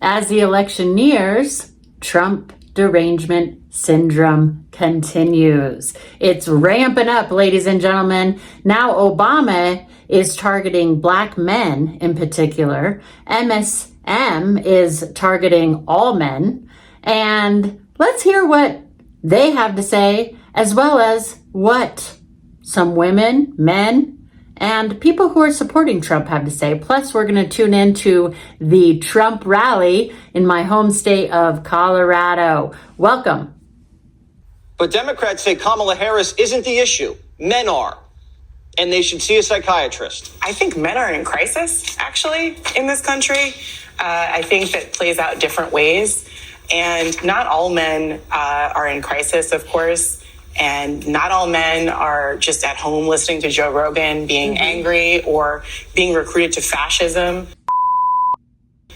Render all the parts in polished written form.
As the election nears, Trump derangement syndrome continues. It's ramping up, ladies and gentlemen. Now Obama is targeting Black men in particular. MSM is targeting all men. And let's hear what they have to say, as well as what some women, men, and people who are supporting Trump have to say. Plus, we're going to tune into the Trump rally in my home state of Colorado. Welcome. But Democrats say Kamala Harris isn't the issue. Men are. And they should see a psychiatrist. I think men are in crisis, actually, in this country. I think that plays out different ways. And not all men are in crisis, of course. And not all men are just at home listening to Joe Rogan, being angry or being recruited to fascism.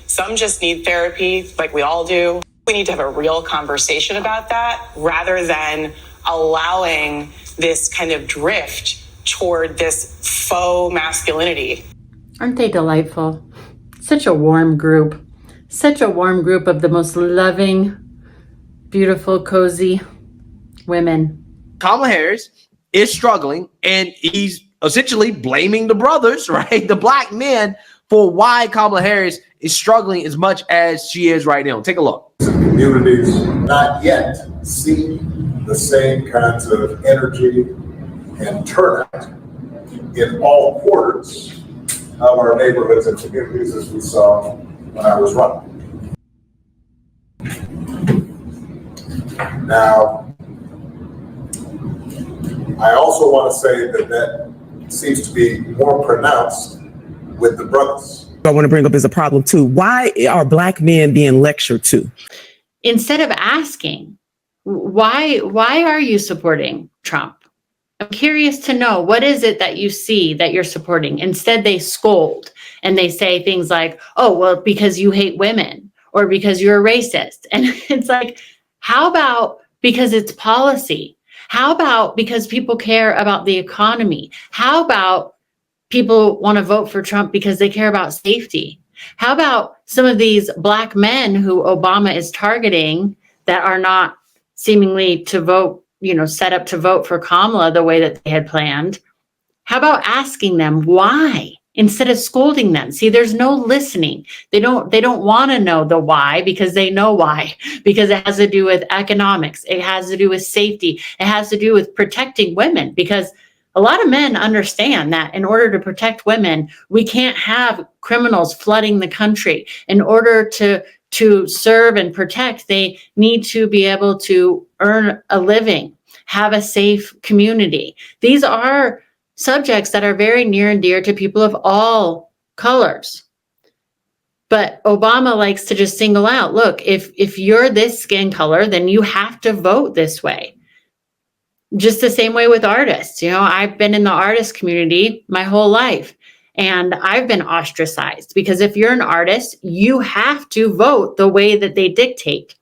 Some just need therapy, like we all do. We need to have a real conversation about that rather than allowing this kind of drift toward this faux masculinity. Aren't they delightful? Such a warm group. Such a warm group of the most loving, beautiful, cozy women. Kamala Harris is struggling, and he's essentially blaming the brothers, right? The Black men for why Kamala Harris is struggling as much as she is right now. Take a look. Communities not yet see the same kinds of energy and turnout in all quarters of our neighborhoods and communities as we saw when I was running. Now, I also want to say that seems to be more pronounced with the brothers. I want to bring up as a problem too. Why are Black men being lectured to? Instead of asking, why are you supporting Trump? I'm curious to know, what is it that you see that you're supporting? Instead, they scold and they say things like, oh, well, because you hate women or because you're a racist. And it's like, how about because it's policy? How about because people care about the economy? How about people want to vote for Trump because they care about safety? How about some of these Black men who Obama is targeting that are not seemingly to vote, set up to vote for Kamala the way that they had planned? How about asking them why instead of scolding them? See, there's no listening. They don't want to know the why because they know why, because it has to do with economics. It has to do with safety. It has to do with protecting women, because a lot of men understand that in order to protect women, we can't have criminals flooding the country. In order to serve and protect, they need to be able to earn a living, have a safe community. These are subjects that are very near and dear to people of all colors. But Obama likes to just single out, look, if you're this skin color, then you have to vote this way. Just the same way with artists. I've been in the artist community my whole life, and I've been ostracized because if you're an artist, you have to vote the way that they dictate.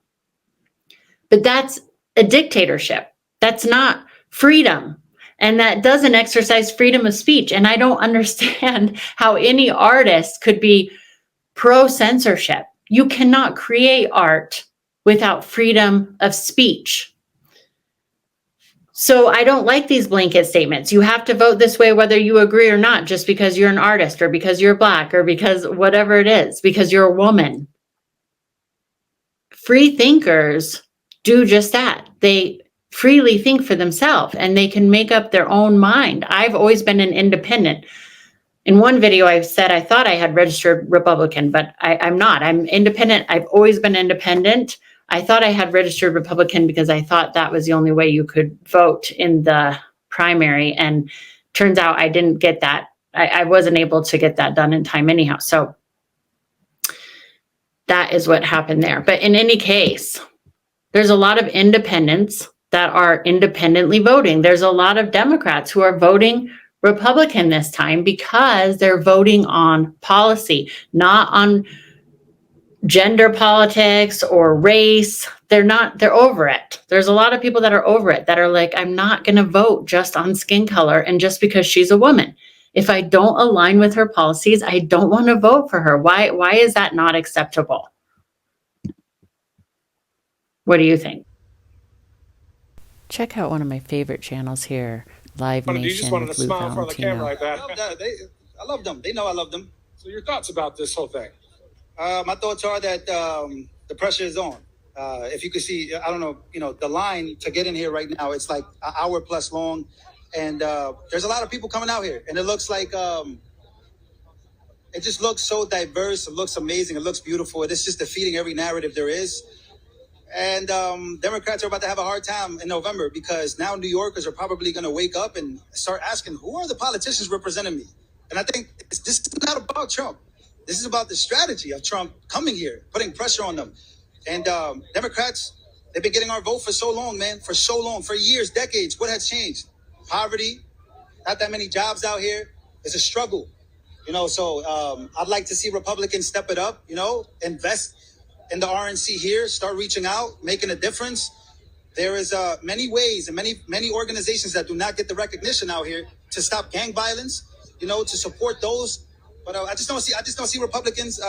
But that's a dictatorship. That's not freedom. And that doesn't exercise freedom of speech. And I don't understand how any artist could be pro-censorship. You cannot create art without freedom of speech. So I don't like these blanket statements. You have to vote this way whether you agree or not, just because you're an artist or because you're Black or because whatever it is, because you're a woman. Free thinkers do just that. They freely think for themselves and they can make up their own mind. I've always been an independent. In one video, I said I thought I had registered Republican, but I'm not. I'm independent. I've always been independent. I thought I had registered Republican because I thought that was the only way you could vote in the primary. And turns out I didn't get that. I wasn't able to get that done in time anyhow. So that is what happened there. But in any case, there's a lot of independents that are independently voting. There's a lot of Democrats who are voting Republican this time because they're voting on policy, not on gender politics or race. They're over it. There's a lot of people that are over it, that are like, I'm not going to vote just on skin color and just because she's a woman. If I don't align with her policies, I don't want to vote for her. Why is that not acceptable? What do you think? Check out one of my favorite channels here, Live You Nation just wanted with to Lou smile in front of the camera Valentino. like that. I love them. They know I love them. So your thoughts about this whole thing? My thoughts are that the pressure is on. If you could see, I don't know, the line to get in here right now, it's like an hour plus long. And there's a lot of people coming out here. And it looks like, it just looks so diverse. It looks amazing. It looks beautiful. It is just defeating every narrative there is. And Democrats are about to have a hard time in November because now New Yorkers are probably going to wake up and start asking, who are the politicians representing me? And I think this is not about Trump. This is about the strategy of Trump coming here, putting pressure on them. And Democrats, they've been getting our vote for so long, man, for so long, for years, decades. What has changed? Poverty, not that many jobs out here. It's a struggle, so I'd like to see Republicans step it up, invest in the RNC here, start reaching out, making a difference. There is many ways and many organizations that do not get the recognition out here to stop gang violence, to support those. But I just don't see Republicans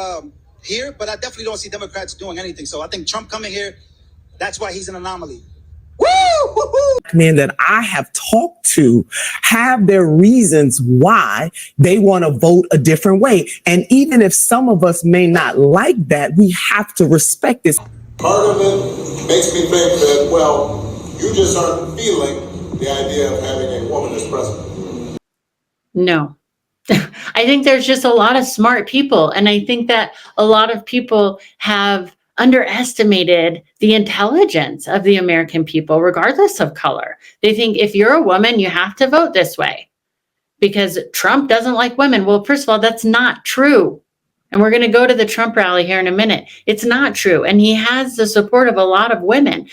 here, but I definitely don't see Democrats doing anything. So I think Trump coming here, that's why he's an anomaly. Men that I have talked to have their reasons why they want to vote a different way. And even if some of us may not like that, we have to respect this. Part of it makes me think that, well, you just aren't feeling the idea of having a woman as president. No. I think there's just a lot of smart people. And I think that a lot of people have underestimated the intelligence of the American people, regardless of color. They think if you're a woman, you have to vote this way because Trump doesn't like women. Well, first of all, that's not true. And we're going to go to the Trump rally here in a minute. It's not true. And he has the support of a lot of women.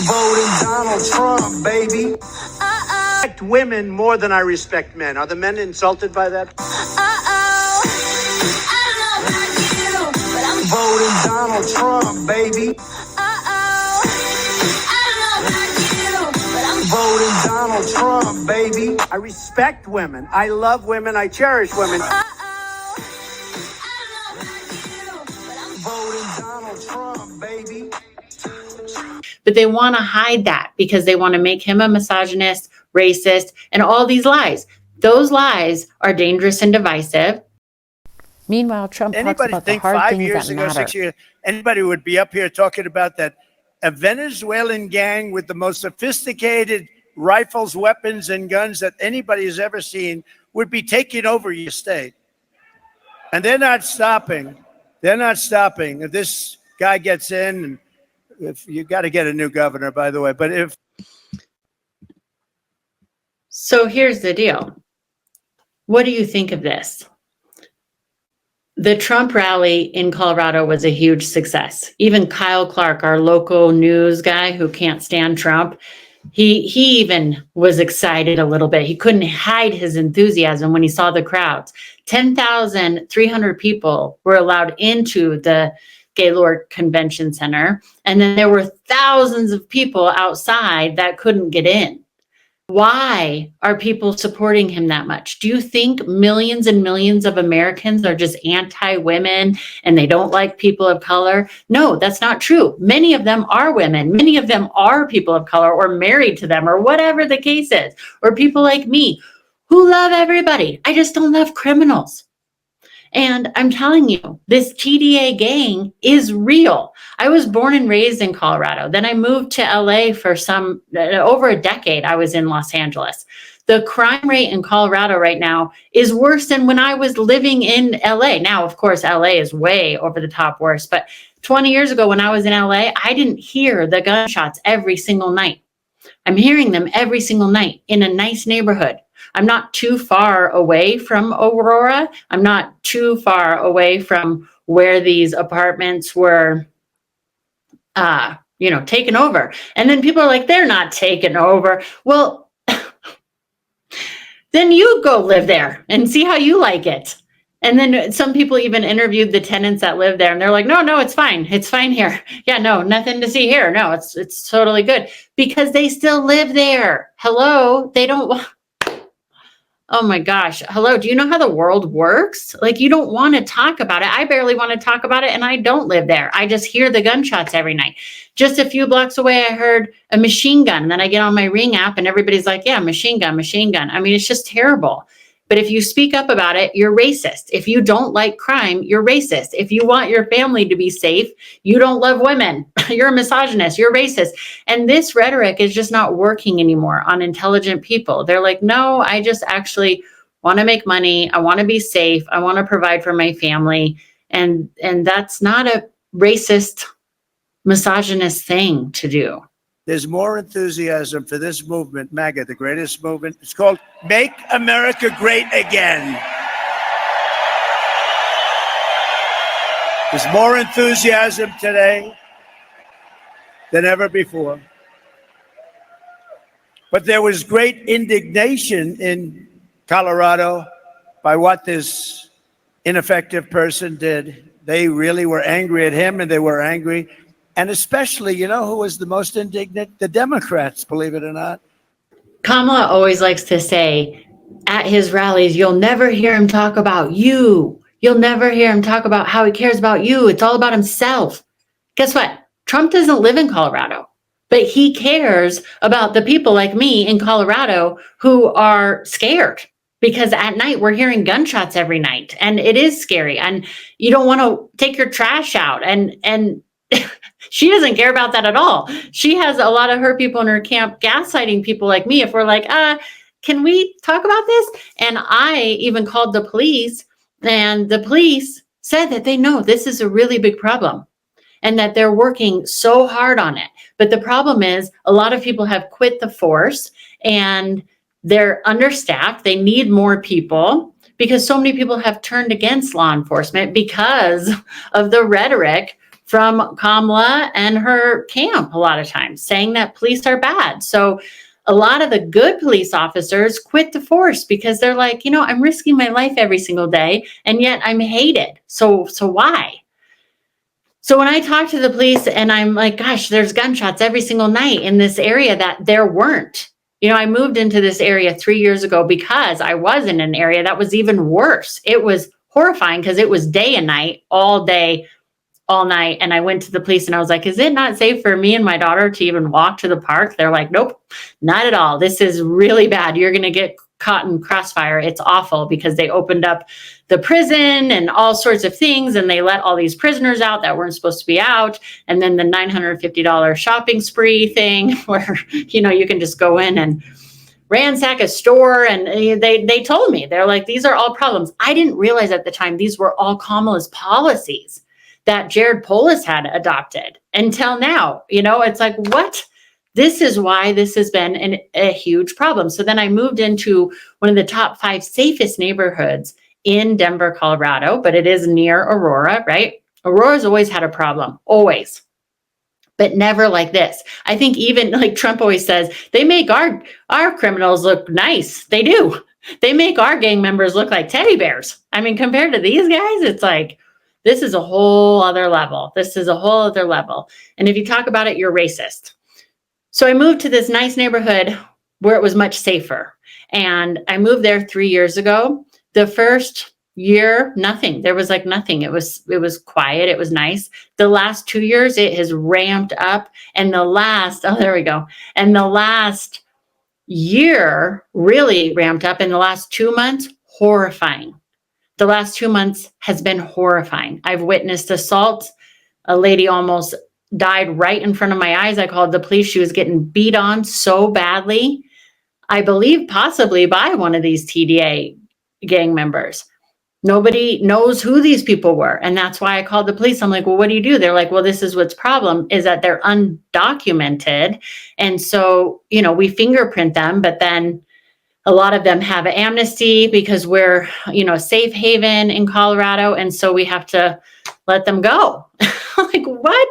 Voting Donald Trump, baby. I respect women more than I respect men. Are the men insulted by that? Voting Donald Trump, baby. Voting Donald Trump, baby. I respect women. I love women. I cherish women. Voting Donald Trump, baby. But they want to hide that because they want to make him a misogynist, racist, and all these lies. Those lies are dangerous and divisive. Meanwhile, Trump talks Anybody about the think hard 5 things years that ago, matter. 6 years, anybody would be up here talking about that a Venezuelan gang with the most sophisticated rifles, weapons, and guns that anybody has ever seen would be taking over your state. And they're not stopping. They're not stopping. If this guy gets in, and if you got to get a new governor, by the way, but if. So here's the deal. What do you think of this? The Trump rally in Colorado was a huge success. Even Kyle Clark, our local news guy who can't stand Trump, he even was excited a little bit. He couldn't hide his enthusiasm when he saw the crowds. 10,300 people were allowed into the Gaylord Convention Center. And then there were thousands of people outside that couldn't get in. Why are people supporting him that much? Do you think millions and millions of Americans are just anti-women and they don't like people of color? No, that's not true. Many of them are women. Many of them are people of color or married to them or whatever the case is, or people like me who love everybody. I just don't love criminals. And I'm telling you, this TDA gang is real. I was born and raised in Colorado. Then I moved to LA for over a decade. I was in Los Angeles. The crime rate in Colorado right now is worse than when I was living in LA. Now, of course, LA is way over the top worse. But 20 years ago when I was in LA, I didn't hear the gunshots every single night. I'm hearing them every single night in a nice neighborhood. I'm not too far away from Aurora. I'm not too far away from where these apartments were, taken over. And then people are like, they're not taken over. Well, then you go live there and see how you like it. And then some people even interviewed the tenants that live there and they're like, no, it's fine. It's fine here. Yeah, no, nothing to see here. No, it's totally good because they still live there. Hello, they don't. Oh my gosh. Hello. Do you know how the world works? Like, you don't want to talk about it. I barely want to talk about it, and I don't live there. I just hear the gunshots every night. Just a few blocks away, I heard a machine gun. And then I get on my Ring app and everybody's like, yeah, machine gun, machine gun. I mean, it's just terrible. But if you speak up about it, you're racist. If you don't like crime, you're racist. If you want your family to be safe, you don't love women. You're a misogynist. You're racist. And this rhetoric is just not working anymore on intelligent people. They're like, no, I just actually want to make money. I want to be safe. I want to provide for my family. And that's not a racist, misogynist thing to do. There's more enthusiasm for this movement, MAGA, the greatest movement. It's called Make America Great Again. There's more enthusiasm today than ever before. But there was great indignation in Colorado by what this ineffective person did. They really were angry at him, and they were angry. And especially, you know who was the most indignant? The Democrats, believe it or not. Kamala always likes to say at his rallies, you'll never hear him talk about you. You'll never hear him talk about how he cares about you. It's all about himself. Guess what? Trump doesn't live in Colorado, but he cares about the people like me in Colorado who are scared because at night we're hearing gunshots every night, and it is scary, and you don't want to take your trash out, and she doesn't care about that at all. She has a lot of her people in her camp gaslighting people like me if we're like, can we talk about this? And I even called the police, and the police said that they know this is a really big problem and that they're working so hard on it. But the problem is a lot of people have quit the force and they're understaffed. They need more people because so many people have turned against law enforcement because of the rhetoric from Kamala and her camp a lot of times, saying that police are bad. So a lot of the good police officers quit the force because they're like, you know, I'm risking my life every single day, and yet I'm hated. So why? So when I talk to the police and I'm like, gosh, there's gunshots every single night in this area that there weren't. You know, I moved into this area 3 years ago because I was in an area that was even worse. It was horrifying because it was day and night, all day, all night. And I went to the police and I was like, is it not safe for me and my daughter to even walk to the park? They're like, nope, not at all. This is really bad. You're going to get caught in crossfire. It's awful because they opened up the prison and all sorts of things. And they let all these prisoners out that weren't supposed to be out. And then the $950 shopping spree thing where, you know, you can just go in and ransack a store. And they told me, they're like, these are all problems. I didn't realize at the time, these were all Kamala's policies that Jared Polis had adopted until now. You know, it's like, what? This is why this has been a huge problem. So then I moved into one of the top 5 safest neighborhoods in Denver, Colorado, but it is near Aurora, right? Aurora's always had a problem, always, but never like this. I think even like Trump always says, they make our criminals look nice. They do. They make our gang members look like teddy bears. I mean, compared to these guys, it's like, this is a whole other level. This is a whole other level. And if you talk about it, you're racist. So I moved to this nice neighborhood where it was much safer. And I moved there 3 years ago. The first year, nothing. There was like nothing. It was quiet. It was nice. The last 2 years, it has ramped up. And the last year really ramped up. And the last 2 months, horrifying. The last 2 months has been horrifying. I've witnessed assault. A lady almost died right in front of my eyes. I called the police. She was getting beat on so badly. I believe possibly by one of these TDA gang members. Nobody knows who these people were. And that's why I called the police. I'm like, well, what do you do? They're like, well, this is what's problem is that they're undocumented. And so, you know, we fingerprint them, but then a lot of them have amnesty because we're, you know, safe haven in Colorado. And so we have to let them go. Like, what?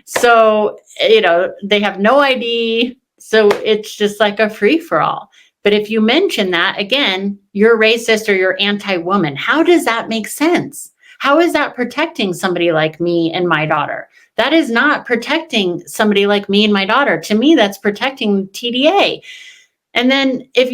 So, you know, they have no ID. So it's just like a free for all. But if you mention that, again, you're racist or you're anti-woman. How does that make sense? How is that protecting somebody like me and my daughter? That is not protecting somebody like me and my daughter. To me, that's protecting TDA. And then if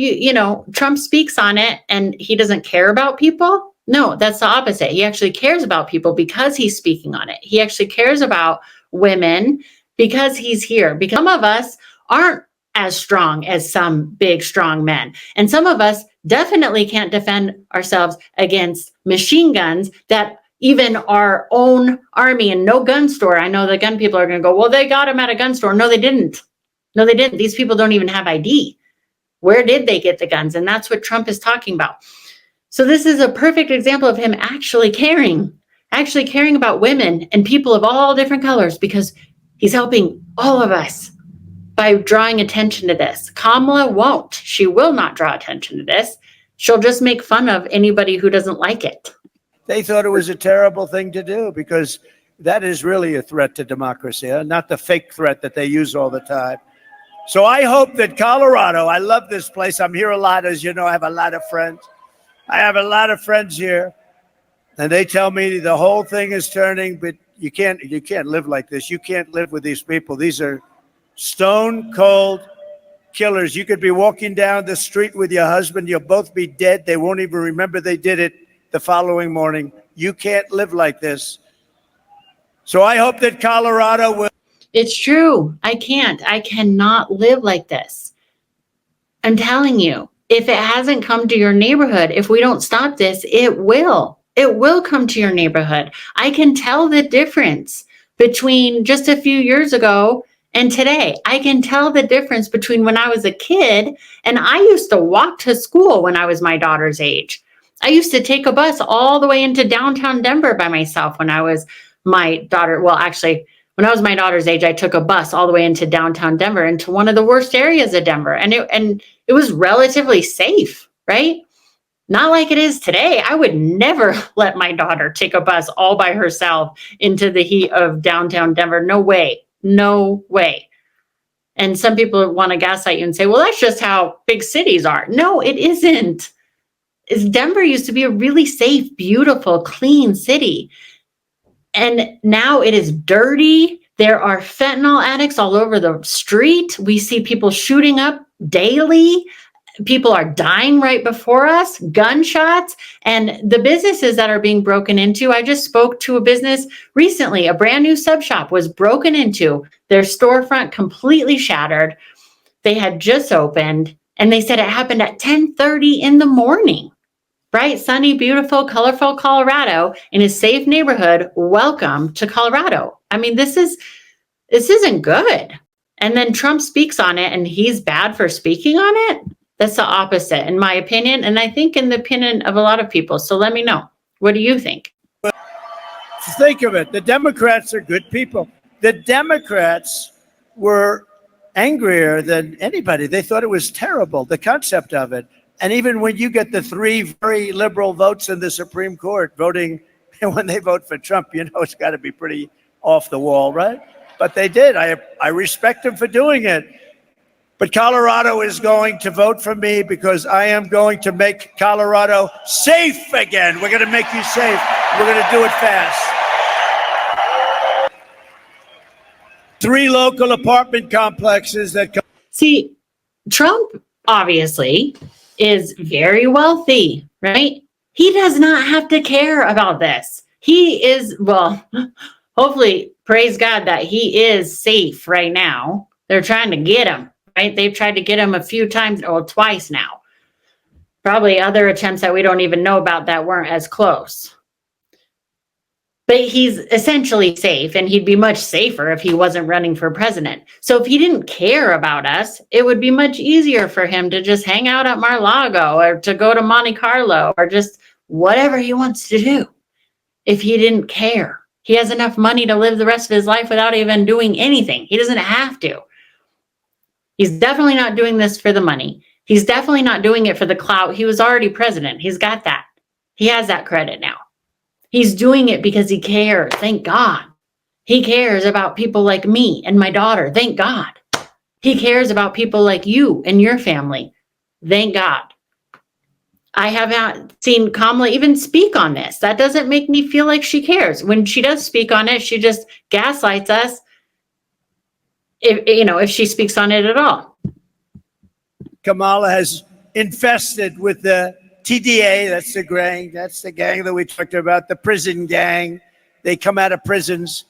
Trump speaks on it and he doesn't care about people, no, that's the opposite. He actually cares about people because he's speaking on it. He actually cares about women because he's here. Because some of us aren't as strong as some big, strong men. And some of us definitely can't defend ourselves against machine guns that even our own army and no gun store. I know the gun people are going to go, well, they got them at a gun store. No, they didn't. No, they didn't. These people don't even have ID. Where did they get the guns? And that's what Trump is talking about. So this is a perfect example of him actually caring about women and people of all different colors, because he's helping all of us by drawing attention to this. Kamala won't. She will not draw attention to this. She'll just make fun of anybody who doesn't like it. They thought it was a terrible thing to do because that is really a threat to democracy, not the fake threat that they use all the time. So I hope that Colorado, I love this place. I'm here a lot. As you know, I have a lot of friends. I have a lot of friends here, and they tell me the whole thing is turning, but you can't live like this. You can't live with these people. These are stone cold killers. You could be walking down the street with your husband. You'll both be dead. They won't even remember they did it the following morning. You can't live like this. So I hope that Colorado will. It's true. I cannot live like this. I'm telling you, if it hasn't come to your neighborhood, if we don't stop this, it will come to your neighborhood. I can tell the difference between just a few years ago and today. I can tell the difference between when I was a kid and I used to walk to school when I was my daughter's age. I used to take a bus all the way into downtown Denver by myself when I was my daughter. Well, actually, when I was my daughter's age, I took a bus all the way into downtown Denver, into one of the worst areas of Denver. And it was relatively safe, right? Not like it is today. I would never let my daughter take a bus all by herself into the heat of downtown Denver. No way. No way. And some people want to gaslight you and say, well, that's just how big cities are. No, it isn't. Denver used to be a really safe, beautiful, clean city. And now it is dirty. There are fentanyl addicts all over the street. We see people shooting up daily. People are dying right before us, gunshots, and the businesses that are being broken into. I just spoke to a business recently. A brand new sub shop was broken into, their storefront completely shattered. They had just opened, and they said it happened at 10:30 in the morning. Bright, sunny, beautiful, colorful Colorado in a safe neighborhood. Welcome to Colorado. I mean, this isn't good. And then Trump speaks on it and he's bad for speaking on it. That's the opposite, in my opinion. And I think in the opinion of a lot of people. So let me know. What do you think? Think of it. The Democrats are good people. The Democrats were angrier than anybody. They thought it was terrible, the concept of it. And even when you get the 3 very liberal votes in the Supreme Court voting, and when they vote for Trump, you know it's got to be pretty off the wall, right? But they did. I respect them for doing it. But Colorado is going to vote for me because I am going to make Colorado safe again. We're going to make you safe. We're going to do it fast. 3 local apartment complexes that. See, Trump obviously is very wealthy, right? He does not have to care about this. He is, well, hopefully, praise God that he is safe right now. They're trying to get him, right? They've tried to get him a few times, or twice now. Probably other attempts that we don't even know about that weren't as close. But he's essentially safe, and he'd be much safer if he wasn't running for president. So if he didn't care about us, it would be much easier for him to just hang out at Mar-a-Lago or to go to Monte Carlo or just whatever he wants to do. If he didn't care, he has enough money to live the rest of his life without even doing anything. He doesn't have to. He's definitely not doing this for the money. He's definitely not doing it for the clout. He was already president. He's got that. He has that credit now. He's doing it because he cares. Thank God. He cares about people like me and my daughter. Thank God. He cares about people like you and your family. Thank God. I have not seen Kamala even speak on this. That doesn't make me feel like she cares. When she does speak on it, she just gaslights us. If she speaks on it at all. Kamala has infested with the TDA. That's the gang that we talked about, the prison gang. They come out of prisons.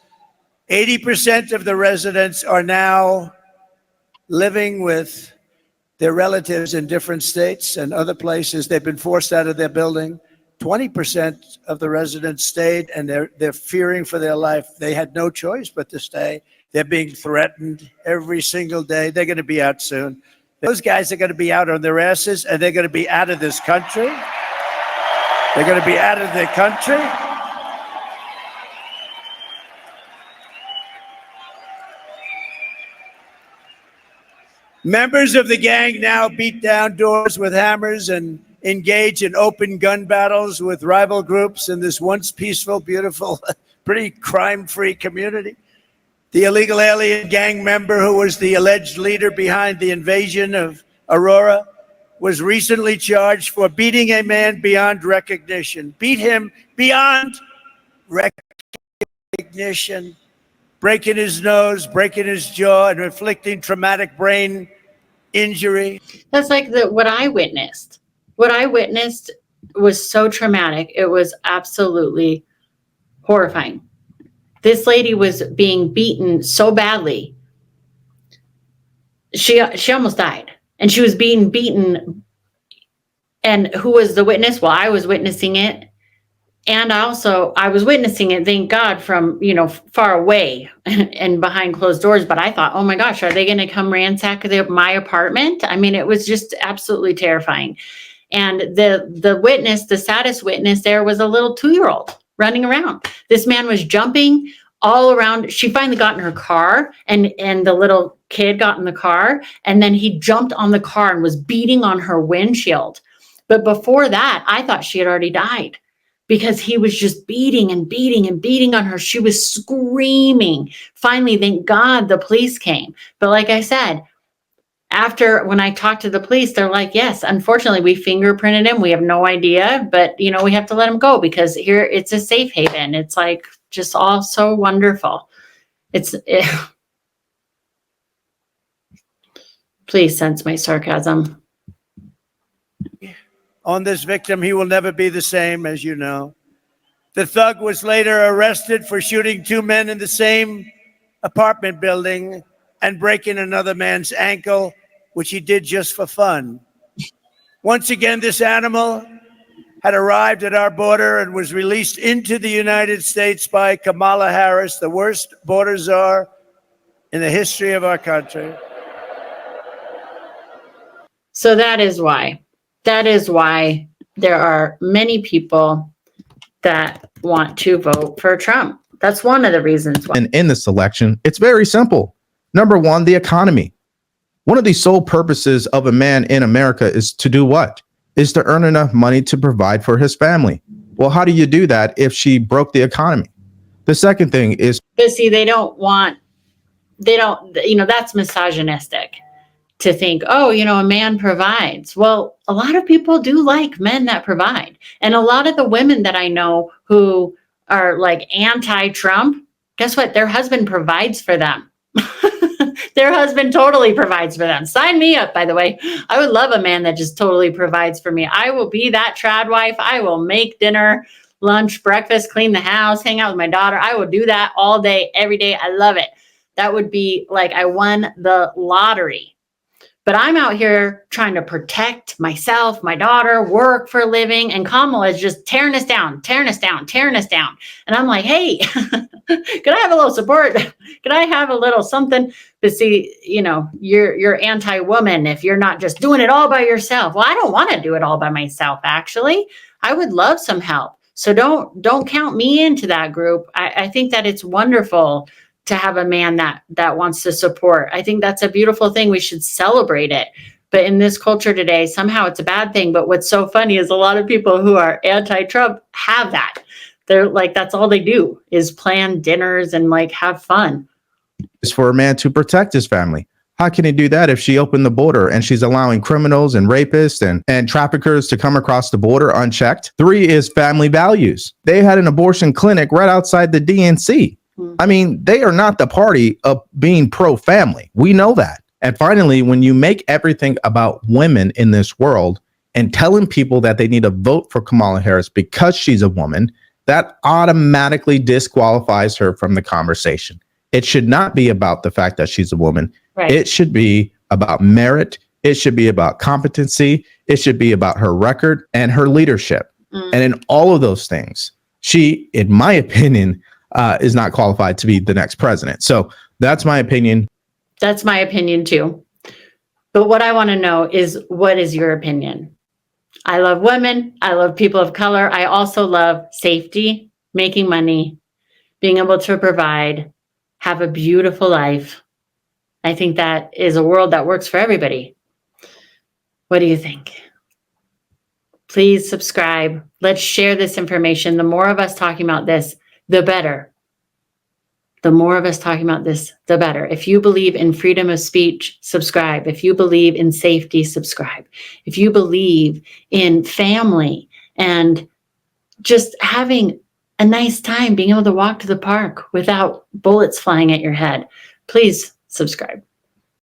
80% of the residents are now living with their relatives in different states and other places. They've been forced out of their building. 20% of the residents stayed, and they're fearing for their life. They had no choice but to stay. They're being threatened every single day. They're going to be out soon. Those guys are going to be out on their asses, and they're going to be out of this country. They're going to be out of their country. Members of the gang now beat down doors with hammers and engage in open gun battles with rival groups in this once peaceful, beautiful, pretty crime-free community. The illegal alien gang member who was the alleged leader behind the invasion of Aurora was recently charged for beating a man beyond recognition. Beat him beyond recognition, breaking his nose, breaking his jaw, and inflicting traumatic brain injury. That's like what I witnessed. What I witnessed was so traumatic. It was absolutely horrifying. This lady was being beaten so badly. She almost died, and she was being beaten. And who was the witness? Well, I was witnessing it. And I was witnessing it, thank God, from, far away and behind closed doors. But I thought, oh my gosh, are they going to come ransack my apartment? I mean, it was just absolutely terrifying. And the witness, the saddest witness there, was a little 2-year-old running around. This man was jumping all around. She finally got in her car, and the little kid got in the car, and then he jumped on the car and was beating on her windshield. But before that, I thought she had already died, because he was just beating and beating and beating on her. She was screaming. Finally, thank God, the police came. But like I said, when I talked to the police, they're like, yes, unfortunately, we fingerprinted him. We have no idea, but we have to let him go because here it's a safe haven. It's like just all so wonderful. Please sense my sarcasm. On this victim, he will never be the same, as you know. The thug was later arrested for shooting 2 men in the same apartment building and breaking another man's ankle, which he did just for fun. Once again, this animal had arrived at our border and was released into the United States by Kamala Harris, the worst border czar in the history of our country. So that is why there are many people that want to vote for Trump. That's one of the reasons why. And in this election, it's very simple. Number one, the economy. One of the sole purposes of a man in America is to do what? Is to earn enough money to provide for his family. Well, how do you do that if she broke the economy? The second thing is. But see, that's misogynistic to think, oh, a man provides. Well, a lot of people do like men that provide. And a lot of the women that I know who are like anti-Trump, guess what? Their husband provides for them. Their husband totally provides for them. Sign me up, by the way. I would love a man that just totally provides for me. I will be that trad wife. I will make dinner, lunch, breakfast, clean the house, hang out with my daughter. I will do that all day, every day. I love it. That would be like I won the lottery. But I'm out here trying to protect myself, my daughter, work for a living, and Kamala is just tearing us down. And I'm like, hey, can I have a little support? Can I have a little something? But see, you're anti-woman if you're not just doing it all by yourself. Well, I don't want to do it all by myself, actually. I would love some help. So don't count me into that group. I think that it's wonderful to have a man that wants to support. I think that's a beautiful thing. We should celebrate it. But in this culture today, somehow it's a bad thing. But what's so funny is a lot of people who are anti-Trump have that. They're like, that's all they do is plan dinners and like have fun. Is for a man to protect his family. How can he do that if she opened the border and she's allowing criminals and rapists and traffickers to come across the border unchecked? 3 is family values. They had an abortion clinic right outside the DNC. I mean, they are not the party of being pro-family. We know that. And finally, when you make everything about women in this world and telling people that they need to vote for Kamala Harris because she's a woman, that automatically disqualifies her from the conversation. It should not be about the fact that she's a woman. Right. It should be about merit. It should be about competency. It should be about her record and her leadership. And in all of those things, she, in my opinion, is not qualified to be the next president. So that's my opinion. That's my opinion too. But what I want to know is, what is your opinion? I love women. I love people of color. I also love safety, making money, being able to provide, have a beautiful life. I think that is a world that works for everybody. What do you think? Please subscribe. Let's share this information. The more of us talking about this, the better. The more of us talking about this, the better. If you believe in freedom of speech, subscribe. If you believe in safety, subscribe. If you believe in family and just having a nice time, being able to walk to the park without bullets flying at your head, please subscribe.